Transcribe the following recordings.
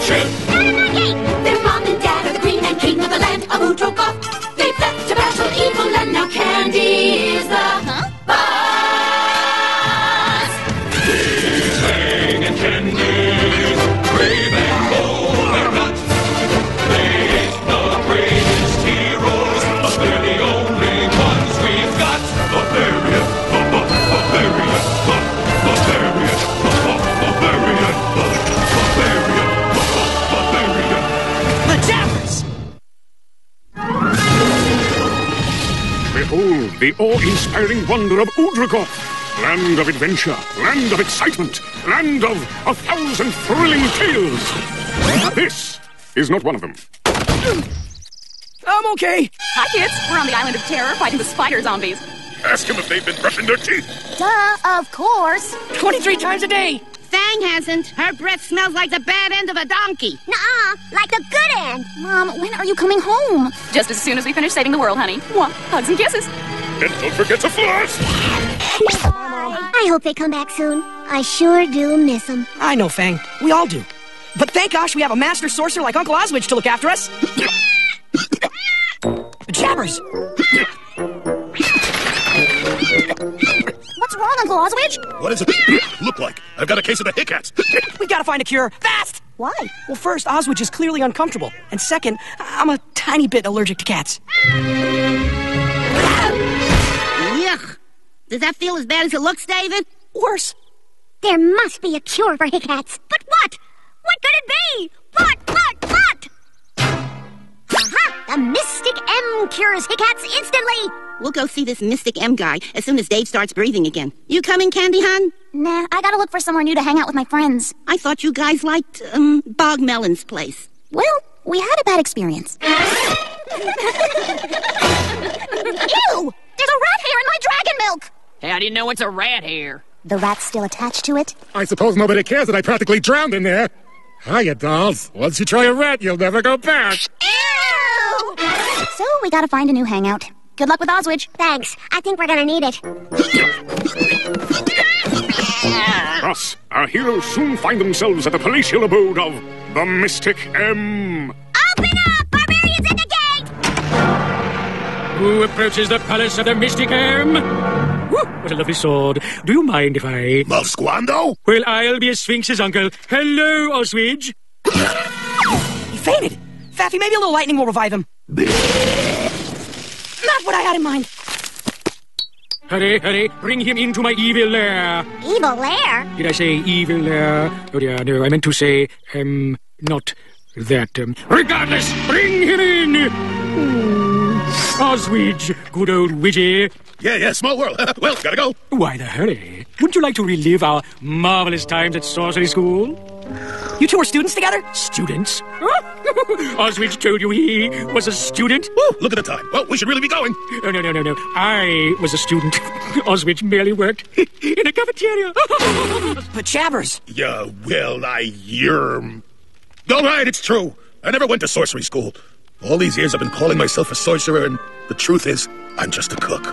ship. Their mom and dad are the queen and king of the land of Udrogoth. They fled to battle evil, and now Candy is the boss. Tang and Candy, brave and bold they're not. They ain't the greatest heroes, but they're the only ones we've got. Barbarian, Barbarian, Barbarian, Barbarian, Barbarian, Barbarian. The Jabbers! Behold the awe-inspiring wonder of Udrogoth, land of adventure, land of excitement, land of 1,000 thrilling tales. This is not one of them. I'm okay. Hi, kids. We're on the island of terror fighting the spider zombies. Ask them if they've been brushing their teeth. Duh, of course. 23 times a day. Fang hasn't. Her breath smells like the bad end of a donkey. Nuh-uh, like the good end. Mom, when are you coming home? Just as soon as we finish saving the world, honey. Mwah. Hugs and kisses. And don't forget to floss. I hope they come back soon. I sure do miss them. I know, Fang. We all do. But thank gosh we have a master sorcerer like Uncle Oswich to look after us. Jabbers! What's wrong, Uncle Oswich? What does it look like? I've got a case of the hiccats. We gotta find a cure. Fast! Why? Well, first, Oswich is clearly uncomfortable. And second, I'm a tiny bit allergic to cats. Yuck. Does that feel as bad as it looks, David? Worse. There must be a cure for hiccats. But what? What could it be? What? Aha! The Mystic M cures hiccats instantly! We'll go see this Mystic M guy as soon as Dave starts breathing again. You coming, Candy Hun? Nah, I gotta look for somewhere new to hang out with my friends. I thought you guys liked, Bog Melon's place. Well, we had a bad experience. Ew! There's a rat hair in my dragon milk! How do you know it's a rat hair? The rat's still attached to it? I suppose nobody cares that I practically drowned in there. Hiya, dolls. Once you try a rat, you'll never go back. Ew! So we gotta find a new hangout. Good luck with Oswich. Thanks. I think we're gonna need it. Thus, our heroes soon find themselves at the palatial abode of the Mystic M. Open up! Barbarian's at the gate! Who approaches the palace of the Mystic M? Woo, what a lovely sword. Do you mind if I... Malsquando? Well, I'll be a Sphinx's uncle. Hello, Oswich. He fainted. Faffy, maybe a little lightning will revive him. Not what I had in mind. Hurry, hurry, bring him into my evil lair. Evil lair? Did I say evil lair? Oh, dear, no, I meant to say, not that, Regardless, bring him in! Oswich, good old Widgie. Yeah, small world. Well, gotta go. Why the hurry? Wouldn't you like to relive our marvelous times at sorcery school? You two were students together? Students? Oswich told you he was a student? Woo, look at the time. Well, we should really be going. Oh, no. I was a student. Oswich merely worked in a cafeteria. But Jabbers. Yeah, well, you're... All right, it's true. I never went to sorcery school. All these years I've been calling myself a sorcerer, and the truth is, I'm just a cook.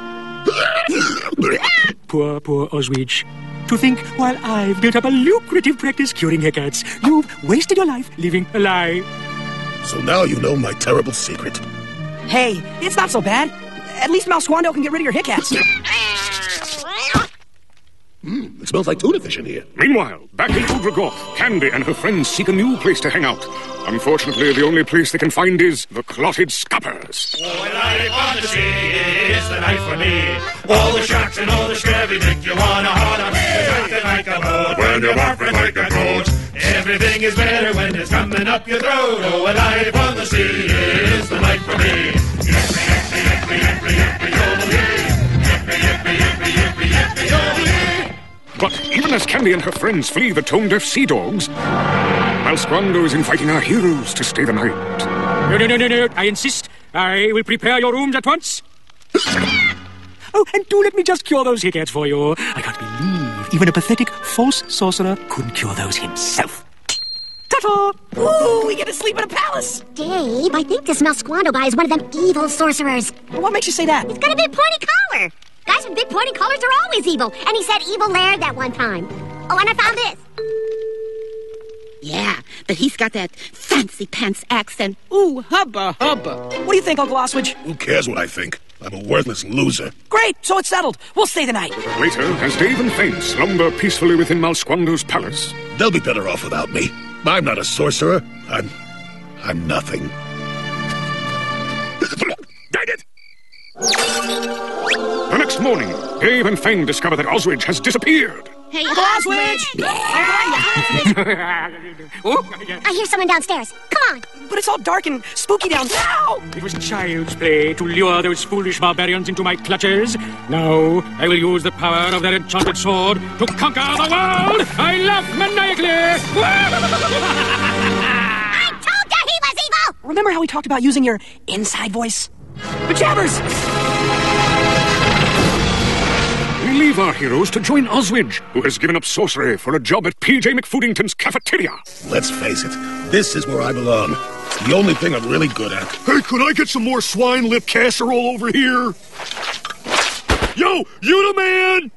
Poor Oswich. To think, while I've built up a lucrative practice curing hiccats, you've wasted your life living a lie. So now you know my terrible secret. Hey, it's not so bad. At least Malsquando can get rid of your hiccats. It smells like tuna fish in here. Meanwhile, back in Udrogoth, Candy and her friends seek a new place to hang out. Unfortunately, the only place they can find is the Clotted Scuppers. Oh, a life on the sea is the night for me. All the sharks and all the scurvy make you wanna holler. You're nothing like a boat when you're barfing like a goat. Everything is better when it's coming up your throat. Oh, a life on the sea is the night for me. Yippee, yippee, yippee, yippee, yippee, yippee, yippee, yippee, yippee, yippee, yippee. But even as Candy and her friends flee the tone-deaf sea dogs, Malsquando is inviting our heroes to stay the night. No. I insist. I will prepare your rooms at once. Oh, and do let me just cure those hiccats for you. I can't believe even a pathetic false sorcerer couldn't cure those himself. Ta-ta! Ooh, we get to sleep in a palace. Dave, I think this Malsquando guy is one of them evil sorcerers. What makes you say that? He's got a big pointy collar. Guys with big pointy collars are always evil. And he said evil lair that one time. Oh, and I found this. Yeah, but he's got that fancy pants accent. Ooh, hubba, hubba. What do you think, Uncle Oswich? Who cares what I think? I'm a worthless loser. Great, so it's settled. We'll stay the night. Later, as Dave and Fane slumber peacefully within Malsquando's palace. They'll be better off without me. I'm not a sorcerer. I'm nothing. Dang it! The next morning, Dave and Fane discover that Oswich has disappeared. Hey, Uncle Oswich! I hear someone downstairs. Come on. But it's all dark and spooky down now. It was child's play to lure those foolish barbarians into my clutches. Now, I will use the power of their enchanted sword to conquer the world! I laugh maniacally! I told you he was evil! Remember how we talked about using your inside voice? Pajabbers! We leave our heroes to join Oswich, who has given up sorcery for a job at P.J. McFoodington's cafeteria. Let's face it, this is where I belong. The only thing I'm really good at. Hey, could I get some more swine lip casserole over here? Yo, you the man!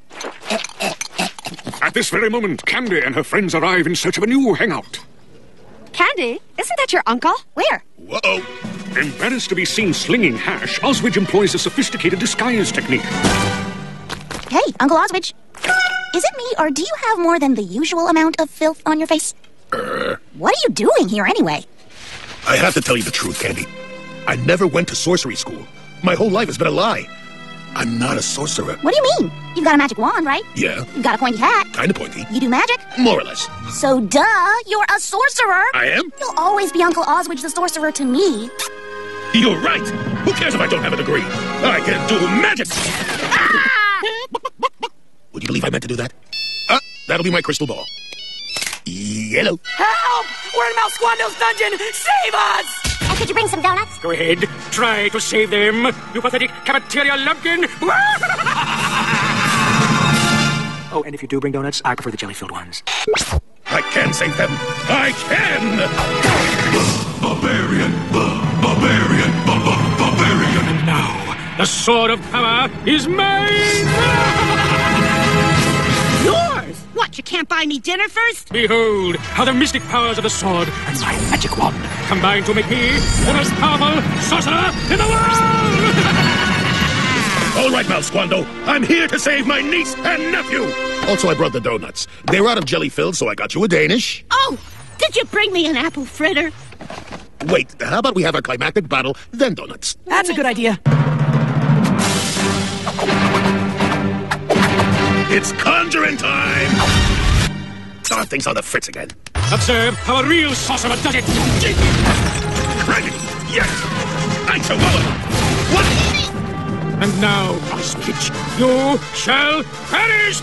At this very moment, Candy and her friends arrive in search of a new hangout. Candy, isn't that your uncle? Where? Whoa. Embarrassed to be seen slinging hash, Oswich employs a sophisticated disguise technique. Hey, Uncle Oswich. Is it me, or do you have more than the usual amount of filth on your face? What are you doing here anyway? I have to tell you the truth, Candy. I never went to sorcery school. My whole life has been a lie. I'm not a sorcerer. What do you mean? You've got a magic wand, right? Yeah, You've got a pointy hat. kind of pointy. You do magic? More or less. So duh, you're a sorcerer. I am? You'll always be Uncle Oswich the sorcerer to me. You're right. Who cares if I don't have a degree? I can do magic. Would you believe I meant to do that? That'll be my crystal ball. Yellow. Help! We're in Malsquando's dungeon! Save us! And could you bring some donuts? Go ahead, try to save them, you pathetic cafeteria lumpkin! Oh, and if you do bring donuts, I prefer the jelly-filled ones. I can save them. I can! Barbarian, barbarian, barbarian. And now, the sword of power is mine! Yours! What, you can't buy me dinner first? Behold, how the mystic powers of the sword and my magic wand combine to make me the most powerful sorcerer in the world! All right, Malsquando. I'm here to save my niece and nephew. Also, I brought the donuts. They were out of jelly filled, so I got you a Danish. Oh, did you bring me an apple fritter? Wait, how about we have our climactic battle, then donuts? That's a good idea. It's conjuring time! Oh, things on the fritz again. Observe how a real sorcerer does it! Dragon! Yes! I shall follow! What? And now, Oswich, you shall perish!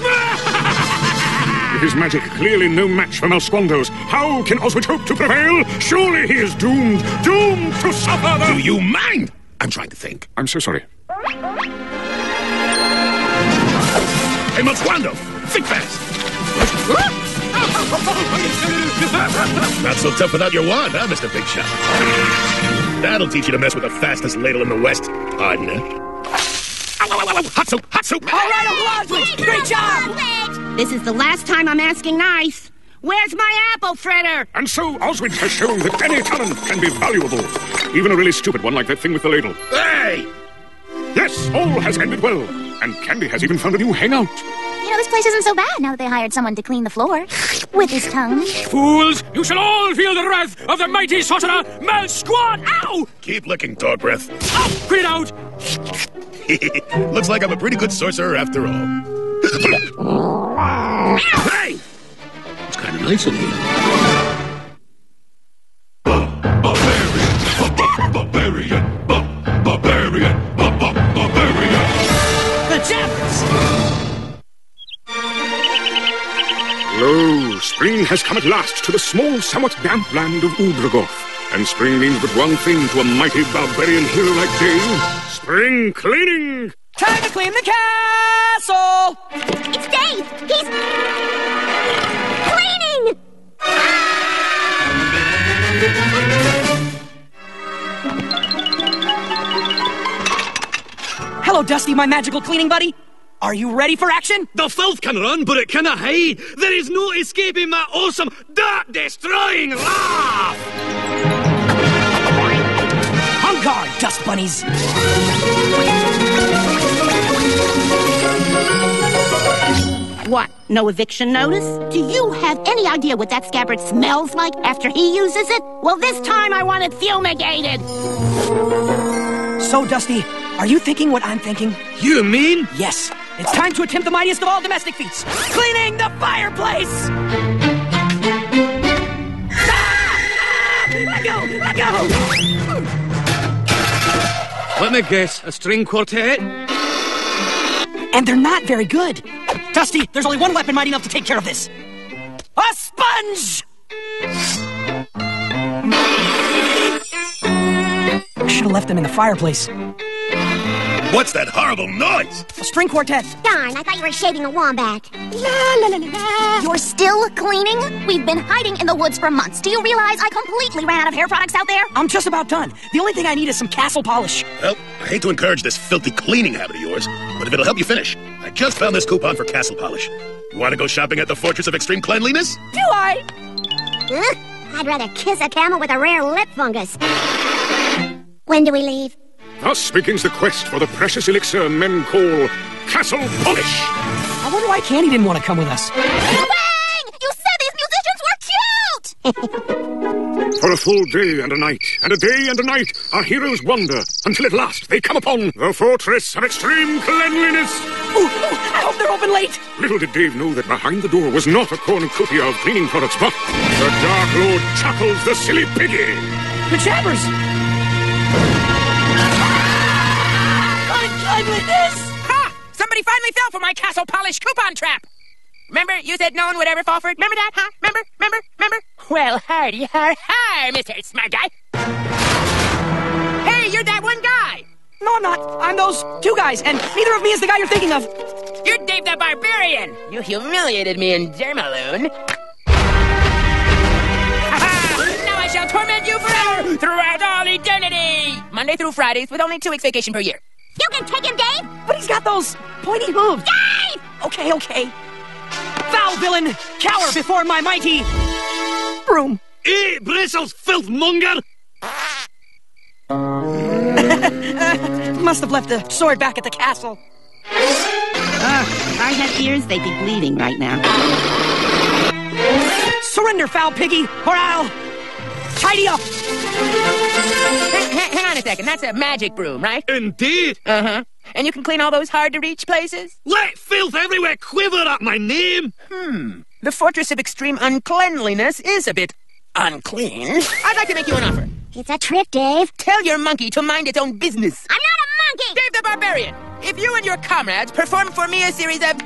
With his magic clearly no match for Malsquando's, how can Oswich hope to prevail? Surely he is doomed to suffer the... Do you mind? I'm trying to think. I'm so sorry. Hey, Malsquando! Think fast! Not so tough without your wand, huh, Mr. Big Shot? That'll teach you to mess with the fastest ladle in the West, partner. Hot soup! Hot soup! All right, Uncle Oswich! Great job! This is the last time I'm asking nice. Where's my apple fritter? And so Oswich has shown that any talent can be valuable. Even a really stupid one like that thing with the ladle. Hey! Yes, all has ended well. And Candy has even found a new hangout. You know, this place isn't so bad now that they hired someone to clean the floor. With his tongue. Fools, you shall all feel the wrath of the mighty sorcerer Malsquan! Ow! Keep licking, dog breath. Oh, quit it out! Looks like I'm a pretty good sorcerer after all. Hey! It's kind of nice in here. Barbarian, barbarian, barbarian. Pajabbers! Lo, spring has come at last to the small, somewhat damp land of Udragoth. And spring means but one thing to a mighty barbarian hero like Dave. Spring cleaning! Time to clean the castle! It's Dave! He's... cleaning! Hello, Dusty, my magical cleaning buddy. Are you ready for action? The filth can run, but it cannot hide. There is no escaping my awesome, dart-destroying laugh! On guard, dust bunnies! What, no eviction notice? Do you have any idea what that scabbard smells like after he uses it? Well, this time I want it fumigated! So, Dusty, are you thinking what I'm thinking? You mean? Yes. It's time to attempt the mightiest of all domestic feats. Cleaning the fireplace! Let go! Let go! Let me guess, a string quartet? And they're not very good. Dusty, there's only one weapon mighty enough to take care of this. A sponge! I should have left them in the fireplace. What's that horrible noise? A string quartet. Darn, I thought you were shaving a wombat. La la la la la. You're still cleaning? We've been hiding in the woods for months. Do you realize I completely ran out of hair products out there? I'm just about done. The only thing I need is some castle polish. Well, I hate to encourage this filthy cleaning habit of yours, but if it'll help you finish, I just found this coupon for castle polish. You want to go shopping at the Fortress of Extreme Cleanliness? Do I? I'd rather kiss a camel with a rare lip fungus. When do we leave? Thus begins the quest for the precious elixir men call Castle Polish. I wonder why Candy didn't want to come with us. Bang! You said these musicians were cute! For a full day and a night, and a day and a night, our heroes wander until at last they come upon the Fortress of Extreme Cleanliness. Ooh, I hope they're open late. Little did Dave know that behind the door was not a cornucopia of cleaning products, but the Dark Lord Chuckles the Silly Piggy. The Jabbers. I'm with this! Ha! Somebody finally fell for my castle polish coupon trap! Remember, you said no one would ever fall for it? Remember that, huh? Remember? Well, hardy, har, Mr. Smart Guy. Hey, you're that one guy! No, I'm not. I'm those two guys, and neither of me is the guy you're thinking of. You're Dave the Barbarian! You humiliated me in Dermaloon. Now I shall torment you forever, throughout all eternity! Monday through Fridays, with only 2 weeks vacation per year. You can take him, Dave! But he's got those pointy hooves. Dave! Okay. Foul villain, cower before my mighty broom. Hey, bristles, filth monger! Must have left the sword back at the castle. If I had ears, they'd be bleeding right now. Surrender, foul piggy, or I'll tidy up. Hang on a second, that's a magic broom, right? Indeed! Uh-huh. And you can clean all those hard-to-reach places? Let filth everywhere quiver at my name! The Fortress of Extreme Uncleanliness is a bit unclean. I'd like to make you an offer. It's a trick, Dave. Tell your monkey to mind its own business. I'm not a monkey! Dave the Barbarian, if you and your comrades perform for me a series of...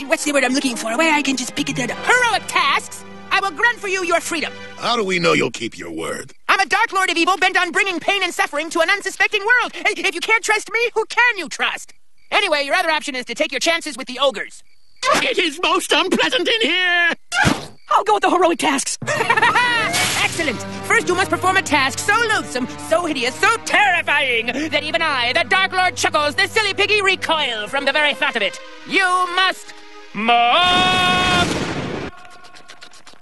What's the word I'm looking for? Where I can just pick it at heroic tasks, I will grant for you your freedom. How do we know you'll keep your word? I'm a Dark Lord of Evil bent on bringing pain and suffering to an unsuspecting world. If you can't trust me, who can you trust? Anyway, your other option is to take your chances with the ogres. It is most unpleasant in here! I'll go with the heroic tasks. Excellent! First, you must perform a task so loathsome, so hideous, so terrifying, that even I, the Dark Lord Chuckles, the silly piggy, recoil from the very thought of it. You must mop!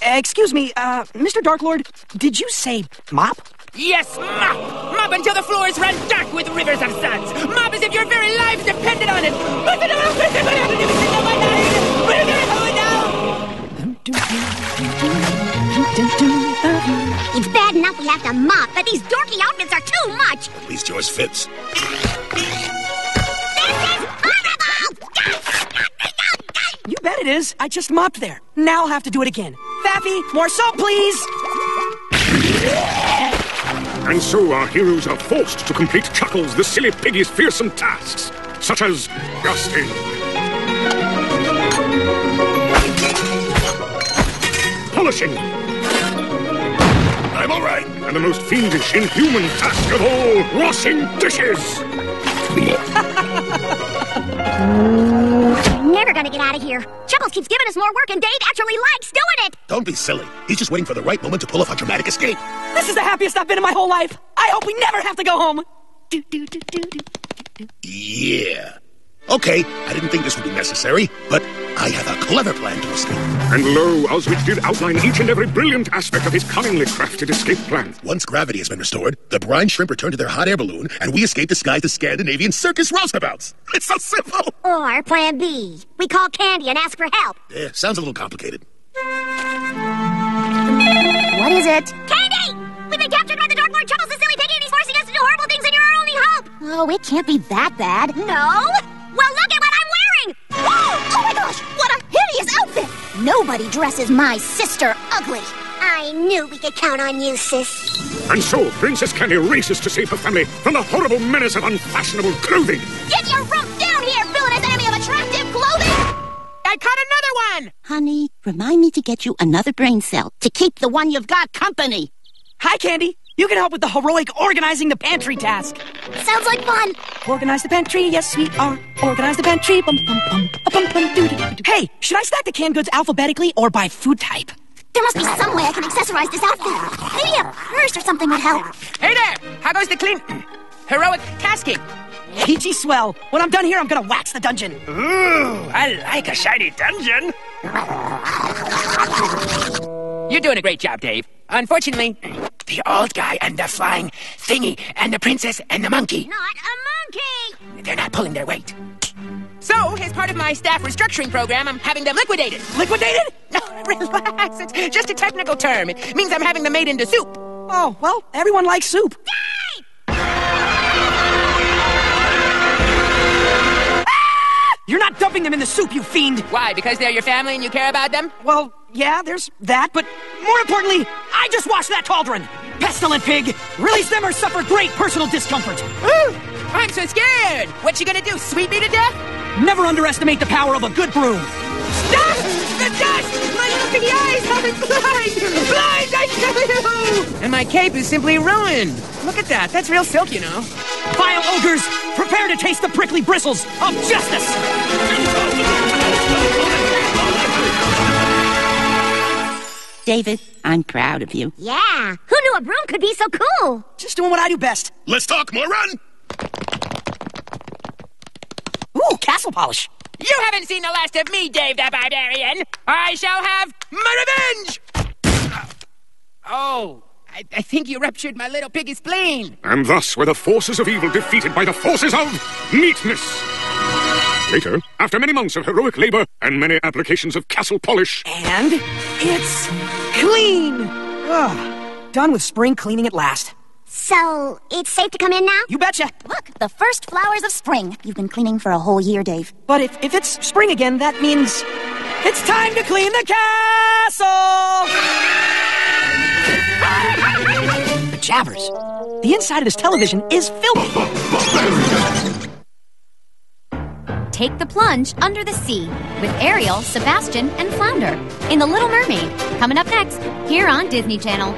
Excuse me, Mr. Darklord, did you say mop? Yes, mop! Mop until the floors run dark with rivers of suds! Mop as if your very lives depended on it! It's bad enough we have to mop, but these dorky outfits are too much! At least yours fits. You bet it is. I just mopped there. Now I'll have to do it again. Faffy, more soap, please! And so our heroes are forced to complete Chuckles the Silly Piggy's fearsome tasks, such as dusting, polishing, I'm all right. and the most fiendish, inhuman task of all, washing dishes. Never gonna get out of here. Chuckles keeps giving us more work, and Dave actually likes doing it. Don't be silly. He's just waiting for the right moment to pull off a dramatic escape. This is the happiest I've been in my whole life. I hope we never have to go home. Yeah. Okay, I didn't think this would be necessary, but I have a clever plan to escape. And lo, Oswich did outline each and every brilliant aspect of his cunningly crafted escape plan. Once gravity has been restored, the brine shrimp return to their hot air balloon, and we escape disguised as Scandinavian circus roustabouts. It's so simple! Or plan B. We call Candy and ask for help. Yeah, sounds a little complicated. What is it? Candy! We've been captured by the Dark Lord Chuckles, the silly piggy, and he's forcing us to do horrible things, and you're our only hope! Oh, it can't be that bad. No? Well, look at what I'm wearing! Oh my gosh, what a hideous outfit! Nobody dresses my sister ugly. I knew we could count on you, sis. And so, Princess Candy races to save her family from the horrible menace of unfashionable clothing. Get your rump down here, villainous enemy of attractive clothing! I caught another one! Honey, remind me to get you another brain cell to keep the one you've got company. Hi, Candy. You can help with the heroic organizing the pantry task. Sounds like fun. Organize the pantry, yes we are. Organize the pantry, bum bum bum, bum bum doo doo doo. Hey, should I stack the canned goods alphabetically or by food type? There must be some way I can accessorize this outfit. Maybe a purse or something would help. Hey there! How goes the clean... heroic tasking? Peachy swell. When I'm done here, I'm gonna wax the dungeon. Ooh, I like a shiny dungeon. You're doing a great job, Dave. Unfortunately, the old guy and the flying thingy and the princess and the monkey... Not a monkey! they're not pulling their weight. So, as part of my staff restructuring program, I'm having them liquidated. Liquidated? No, relax. It's just a technical term. It means I'm having them made into soup. Oh, well, everyone likes soup. You're not dumping them in the soup, you fiend! Why, because they're your family and you care about them? Well, yeah, there's that, but more importantly, I just washed that cauldron! Pestilent pig! Release them or suffer great personal discomfort! Ooh, I'm so scared! What you gonna do, sweep me to death? Never underestimate the power of a good broom! Stop! The dust! My little piggy eyes are blind! Blind, I tell you! And my cape is simply ruined. Look at that. That's real silk, you know. Vile ogres, prepare to taste the prickly bristles of justice! David, I'm proud of you. Yeah, who knew a broom could be so cool? Just doing what I do best. Let's talk more, run! Ooh, castle polish. You haven't seen the last of me, Dave the Barbarian. I shall have my revenge! Oh, I think you ruptured my little piggy spleen. And thus were the forces of evil defeated by the forces of neatness. Later, after many months of heroic labor and many applications of castle polish... And it's clean! Ugh, done with spring cleaning at last. So, it's safe to come in now? You betcha. Look, the first flowers of spring. You've been cleaning for a whole year, Dave. But if it's spring again, that means it's time to clean the castle! But Jabbers, the inside of this television is filthy. Take the plunge under the sea with Ariel, Sebastian, and Flounder in The Little Mermaid. Coming up next, here on Disney Channel.